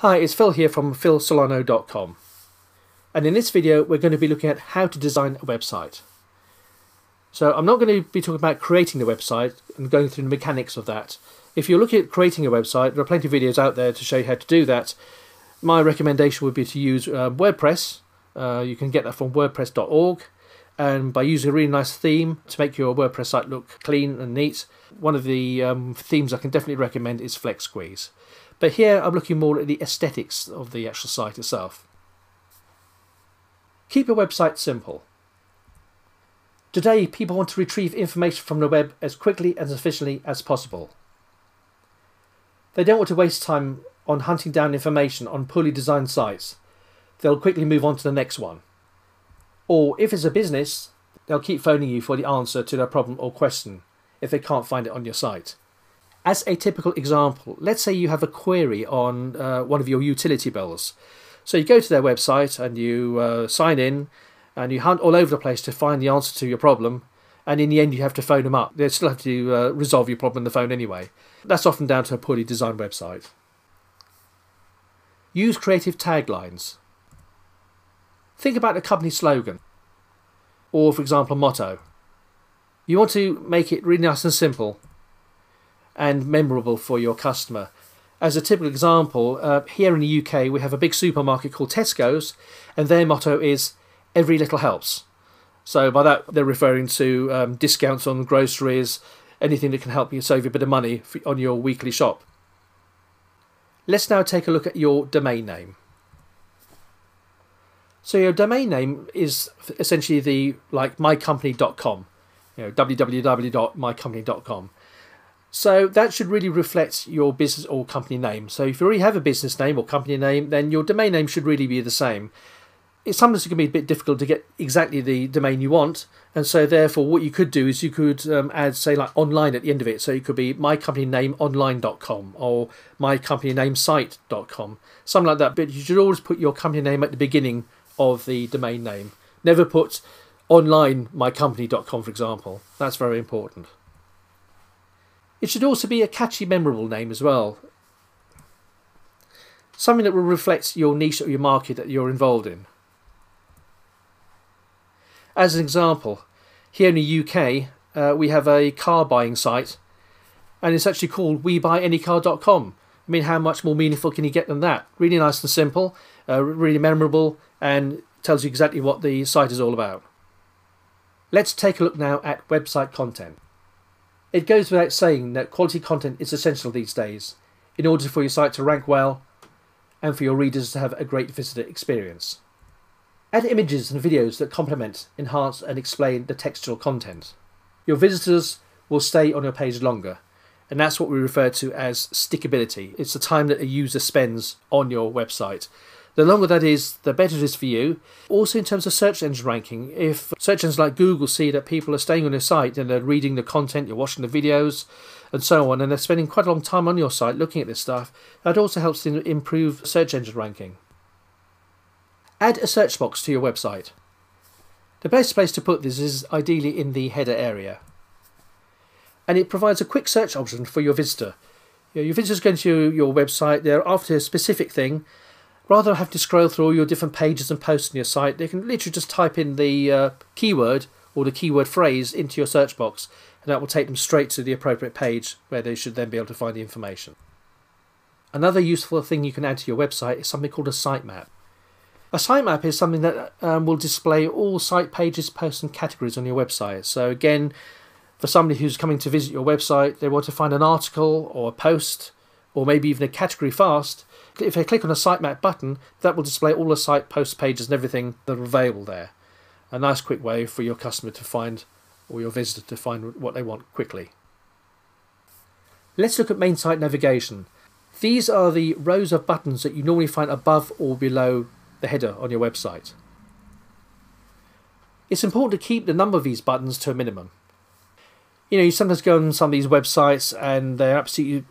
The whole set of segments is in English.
Hi, it's Phil here from philsolano.com, and in this video we're going to be looking at how to design a website. So I'm not going to be talking about creating the website and going through the mechanics of that. If you're looking at creating a website, there are plenty of videos out there to show you how to do that. My recommendation would be to use WordPress. You can get that from wordpress.org, and by using a really nice theme to make your WordPress site look clean and neat. One of the themes I can definitely recommend is Flex Squeeze. But here I'm looking more at the aesthetics of the actual site itself. Keep your website simple. Today people want to retrieve information from the web as quickly and efficiently as possible. They don't want to waste time on hunting down information on poorly designed sites. They'll quickly move on to the next one. Or if it's a business, they'll keep phoning you for the answer to their problem or question if they can't find it on your site. As a typical example, let's say you have a query on one of your utility bills. So you go to their website and you sign in and you hunt all over the place to find the answer to your problem, and in the end you have to phone them up. They still have to resolve your problem on the phone anyway. That's often down to a poorly designed website. Use creative taglines. Think about a company slogan, or for example a motto. You want to make it really nice and simple and memorable for your customer. As a typical example, here in the UK we have a big supermarket called Tesco's, and their motto is "Every little helps." So by that they're referring to discounts on groceries, anything that can help you save a bit of money on your weekly shop. Let's now take a look at your domain name. So your domain name is essentially like mycompany.com, www.mycompany.com. So that should really reflect your business or company name. So if you already have a business name or company name, then your domain name should really be the same. Sometimes it can be a bit difficult to get exactly the domain you want, and so therefore what you could do is you could add, say, like online at the end of it. So it could be mycompanynameonline.com or mycompanynameSite.com, something like that. But you should always put your company name at the beginning of the domain name. Never put online mycompany.com, for example. That's very important. It should also be a catchy, memorable name as well. Something that will reflect your niche or your market that you're involved in. As an example, here in the UK we have a car buying site, and it's actually called WeBuyAnyCar.com. I mean, how much more meaningful can you get than that? Really nice and simple, really memorable, and tells you exactly what the site is all about. Let's take a look now at website content. It goes without saying that quality content is essential these days in order for your site to rank well and for your readers to have a great visitor experience. Add images and videos that complement, enhance and explain the textual content. Your visitors will stay on your page longer, and that's what we refer to as stickability. It's the time that a user spends on your website. The longer that is, the better it is for you. Also in terms of search engine ranking, if search engines like Google see that people are staying on your site and they're reading the content, you're watching the videos and so on, and they're spending quite a long time on your site looking at this stuff, that also helps to improve search engine ranking. Add a search box to your website. The best place to put this is ideally in the header area. And it provides a quick search option for your visitor. Your visitor's going to your website, they're after a specific thing. Rather than have to scroll through all your different pages and posts on your site, they can literally just type in the keyword or the keyword phrase into your search box, and that will take them straight to the appropriate page where they should then be able to find the information. Another useful thing you can add to your website is something called a sitemap. A sitemap is something that will display all site pages, posts and categories on your website. So again, for somebody who's coming to visit your website, they want to find an article or a post or maybe even a category fast. If they click on a sitemap button, that will display all the site posts, pages and everything that are available there. A nice quick way for your customer to find, or your visitor to find what they want quickly. Let's look at main site navigation. These are the rows of buttons that you normally find above or below the header on your website. It's important to keep the number of these buttons to a minimum. You sometimes go on some of these websites and they're absolutely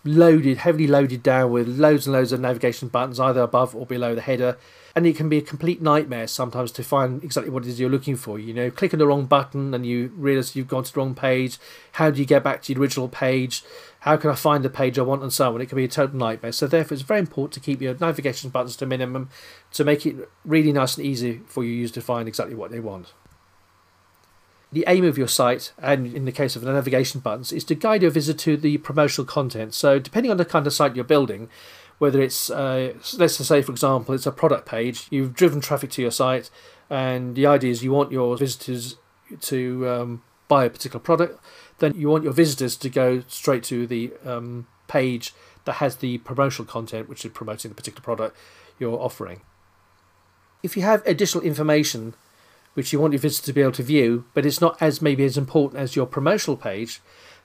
heavily loaded down with loads and loads of navigation buttons either above or below the header, and it can be a complete nightmare sometimes to find exactly what it is you're looking for. Click on the wrong button and you realise you've gone to the wrong page. How do you get back to the original page? How can I find the page I want, and so on? It can be a total nightmare. So therefore it's very important to keep your navigation buttons to a minimum to make it really nice and easy for your users to find exactly what they want. The aim of your site, and in the case of the navigation buttons, is to guide your visitor to the promotional content. So depending on the kind of site you're building, whether it's, let's just say for example, it's a product page, you've driven traffic to your site, and the idea is you want your visitors to buy a particular product, then you want your visitors to go straight to the page that has the promotional content, which is promoting the particular product you're offering. If you have additional information which you want your visitor to be able to view, but it's not maybe as important as your promotional page,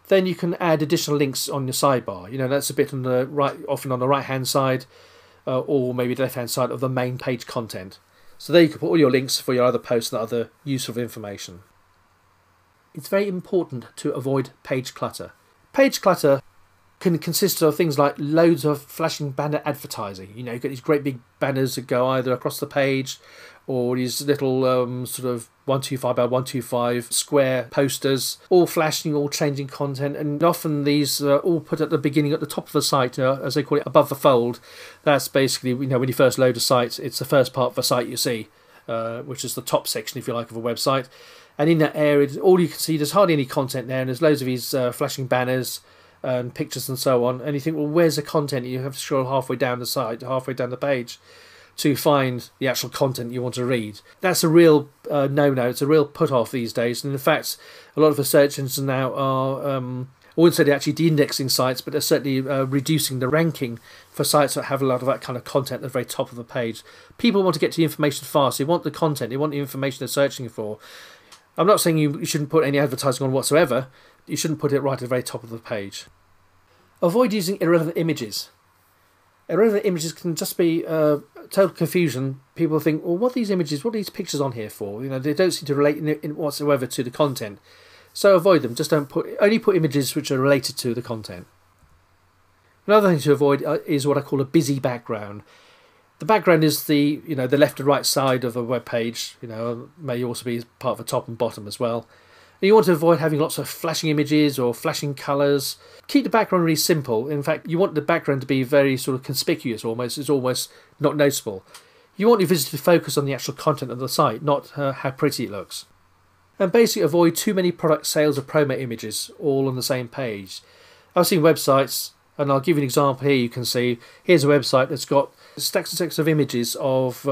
then you can add additional links on your sidebar. That's a bit on the right, often on the right hand side, or maybe the left hand side of the main page content. So there you can put all your links for your other posts and other useful information. It's very important to avoid page clutter. Page clutter can consist of things like loads of flashing banner advertising. You've got these great big banners that go either across the page, or these little sort of 125 by 125 square posters, all flashing, all changing content, and often these are all put at the beginning, at the top of the site, as they call it, above the fold. That's basically, when you first load a site, it's the first part of the site you see, which is the top section, if you like, of a website. And in that area, all you can see, there's hardly any content there, and there's loads of these flashing banners and pictures and so on. And you think, well, where's the content? You have to scroll halfway down the site, halfway down the page, to find the actual content you want to read. That's a real no-no. It's a real put-off these days. And in fact, a lot of the search engines now are, I wouldn't say they're actually de-indexing sites, but they're certainly reducing the ranking for sites that have a lot of that kind of content at the very top of the page. People want to get to the information fast. They want the content. They want the information they're searching for. I'm not saying you shouldn't put any advertising on whatsoever. You shouldn't put it right at the very top of the page. Avoid using irrelevant images. Irrelevant images can just be total confusion. People think, well, what are these images, what are these pictures on here for? They don't seem to relate in whatsoever to the content. So avoid them. Just only put images which are related to the content. Another thing to avoid is what I call a busy background. The background is the left and right side of a web page. May also be part of the top and bottom as well. And you want to avoid having lots of flashing images or flashing colours. Keep the background really simple. In fact, you want the background to be very sort of conspicuous almost. It's almost not noticeable. You want your visitor to focus on the actual content of the site, not how pretty it looks. And basically avoid too many product sales or promo images all on the same page. I've seen websites, and I'll give you an example here. You can see, here's a website that's got stacks and stacks of images of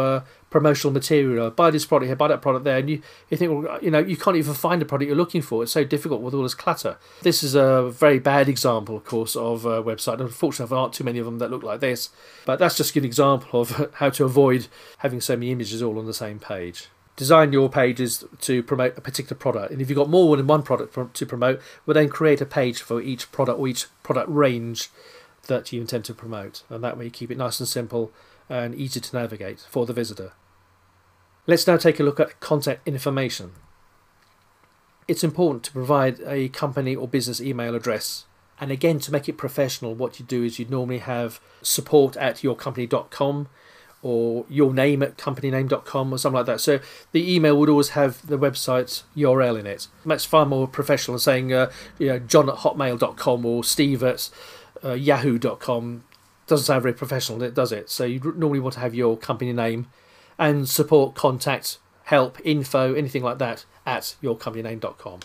promotional material. Buy this product here, buy that product there, and you think, well, you can't even find the product you're looking for. It's so difficult with all this clutter. This is a very bad example, of course, of a website. Unfortunately, there aren't too many of them that look like this, but that's just an example of how to avoid having so many images all on the same page. Design your pages to promote a particular product, and if you've got more than one product to promote, well, then create a page for each product or each product range that you intend to promote, and that way you keep it nice and simple and easy to navigate for the visitor. Let's now take a look at contact information. It's important to provide a company or business email address, and again, to make it professional, what you do is you'd normally have support@yourcompany.com or your name at companyname.com or something like that. So the email would always have the website's URL in it. That's far more professional than saying john@hotmail.com or steve at yahoo.com. Doesn't sound very professional, does it? So you normally want to have your company name and support, contact, help, info, anything like that at yourcompanyname.com.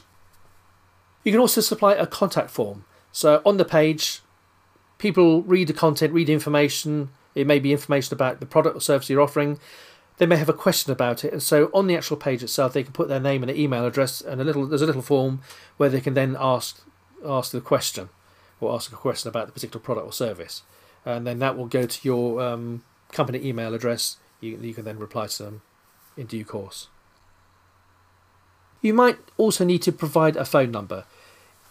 You can also supply a contact form. So on the page, people read the content, read information. It may be information about the product or service you're offering. They may have a question about it, and so on the actual page itself, they can put their name and an email address, and there's a little form where they can then ask the question, or ask a question about the particular product or service, and then that will go to your company email address. You can then reply to them in due course. You might also need to provide a phone number.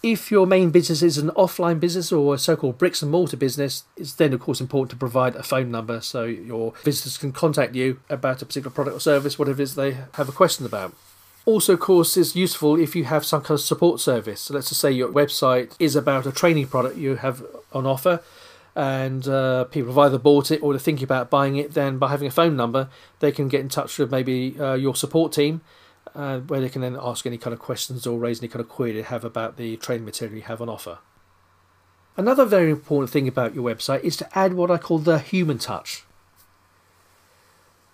If your main business is an offline business or a so-called bricks and mortar business, it's then of course important to provide a phone number so your visitors can contact you about a particular product or service, whatever it is they have a question about. Also, of course, it's useful if you have some kind of support service. So let's just say your website is about a training product you have on offer, and people have either bought it or they're thinking about buying it. Then by having a phone number, they can get in touch with maybe your support team, where they can then ask any kind of questions or raise any kind of query they have about the training material you have on offer. Another very important thing about your website is to add what I call the human touch.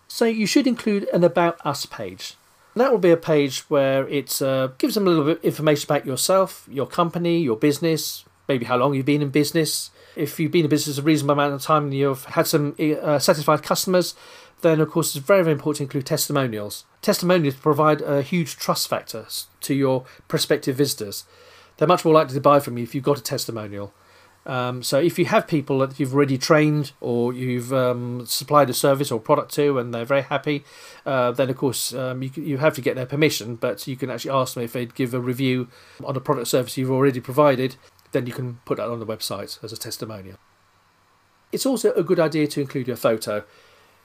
So you should include an About Us page. That will be a page where it gives them a little bit of information about yourself, your company, your business, maybe how long you've been in business. If you've been in business a reasonable amount of time and you've had some satisfied customers, then of course it's very, very important to include testimonials. Testimonials provide a huge trust factor to your prospective visitors. They're much more likely to buy from you if you've got a testimonial. So if you have people that you've already trained or you've supplied a service or product to and they're very happy, then of course you have to get their permission, but you can actually ask them if they'd give a review on a product or service you've already provided. Then you can put that on the website as a testimonial. It's also a good idea to include your photo.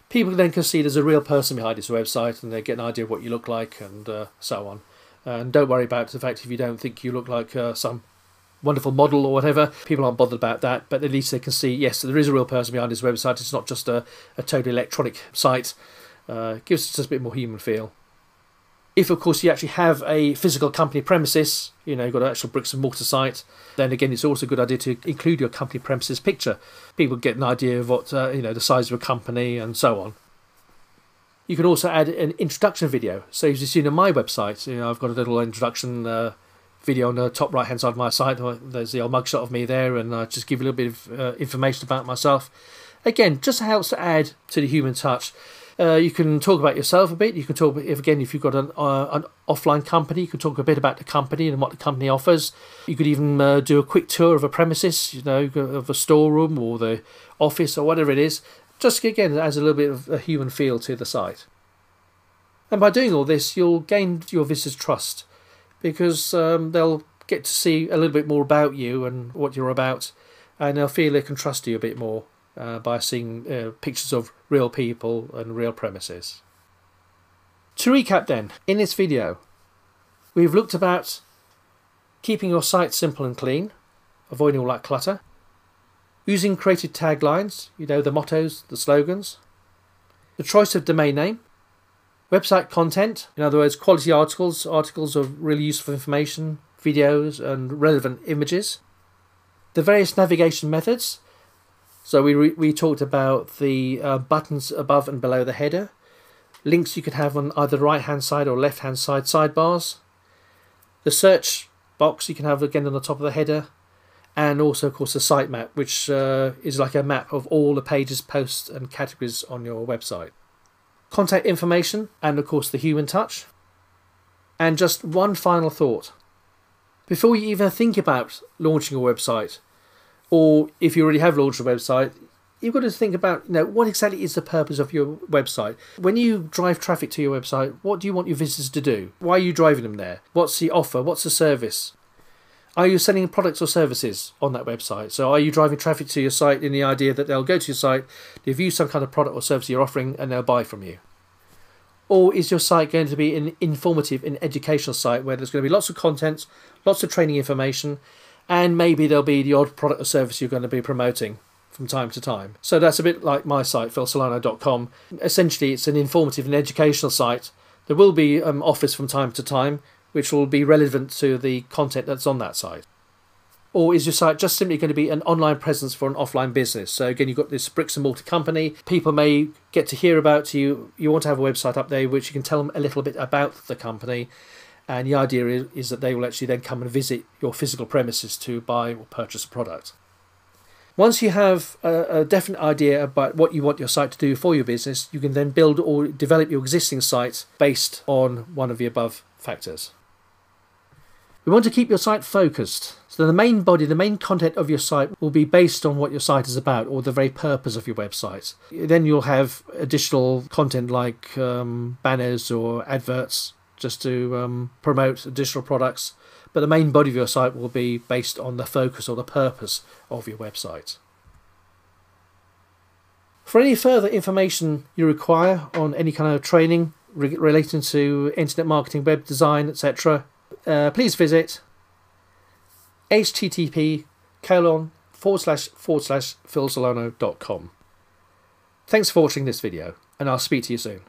People then can see there's a real person behind this website and they get an idea of what you look like and so on. And don't worry about the fact if you don't think you look like some wonderful model or whatever. People aren't bothered about that, but at least they can see, yes, there is a real person behind this website. It's not just a totally electronic site. It gives it just a bit more human feel. If, of course, you actually have a physical company premises, you've got an actual bricks and mortar site, then again, it's also a good idea to include your company premises picture. People get an idea of what, the size of a company and so on. You can also add an introduction video. So as you've seen on my website, I've got a little introduction video on the top right hand side of my site. There's the old mugshot of me there, and I just give you a little bit of information about myself. Again, just helps to add to the human touch. You can talk about yourself a bit. You can talk, if you've got an offline company, you can talk a bit about the company and what the company offers. You could even do a quick tour of a premises, of a storeroom or the office or whatever it is. Just again, it adds a little bit of a human feel to the site. And by doing all this, you'll gain your visitors' trust, because they'll get to see a little bit more about you and what you're about, and they'll feel they can trust you a bit more by seeing pictures of real people and real premises. To recap then, in this video, we've looked about keeping your site simple and clean, avoiding all that clutter, using creative taglines, the mottos, the slogans, the choice of domain name, website content, in other words, quality articles of really useful information, videos and relevant images. The various navigation methods. So we talked about the buttons above and below the header. Links you could have on either the right hand side or left hand side sidebars. The search box you can have again on the top of the header. And also, of course, the sitemap, which is like a map of all the pages, posts and categories on your website. Contact information, and of course the human touch. And just one final thought. Before you even think about launching a website, or if you already have launched a website, you've got to think about what exactly is the purpose of your website. When you drive traffic to your website, what do you want your visitors to do? Why are you driving them there? What's the offer? What's the service? Are you selling products or services on that website? So are you driving traffic to your site in the idea that they'll go to your site, they'll view some kind of product or service you're offering, and they'll buy from you? Or is your site going to be an informative and educational site where there's going to be lots of content, lots of training information, and maybe there'll be the odd product or service you're going to be promoting from time to time? So that's a bit like my site, philsolano.com. Essentially, it's an informative and educational site. There will be offers from time to time, which will be relevant to the content that's on that site. Or is your site just simply going to be an online presence for an offline business? So again, you've got this bricks and mortar company. People may get to hear about you. You want to have a website up there which you can tell them a little bit about the company. And the idea is that they will actually then come and visit your physical premises to buy or purchase a product. Once you have a definite idea about what you want your site to do for your business, you can then build or develop your existing site based on one of the above factors. We want to keep your site focused. So the main body, the main content of your site will be based on what your site is about, or the very purpose of your website. Then you'll have additional content like banners or adverts just to promote additional products. But the main body of your site will be based on the focus or the purpose of your website. For any further information you require on any kind of training relating to internet marketing, web design, etc., please visit http://philsolano.com. Thanks for watching this video, and I'll speak to you soon.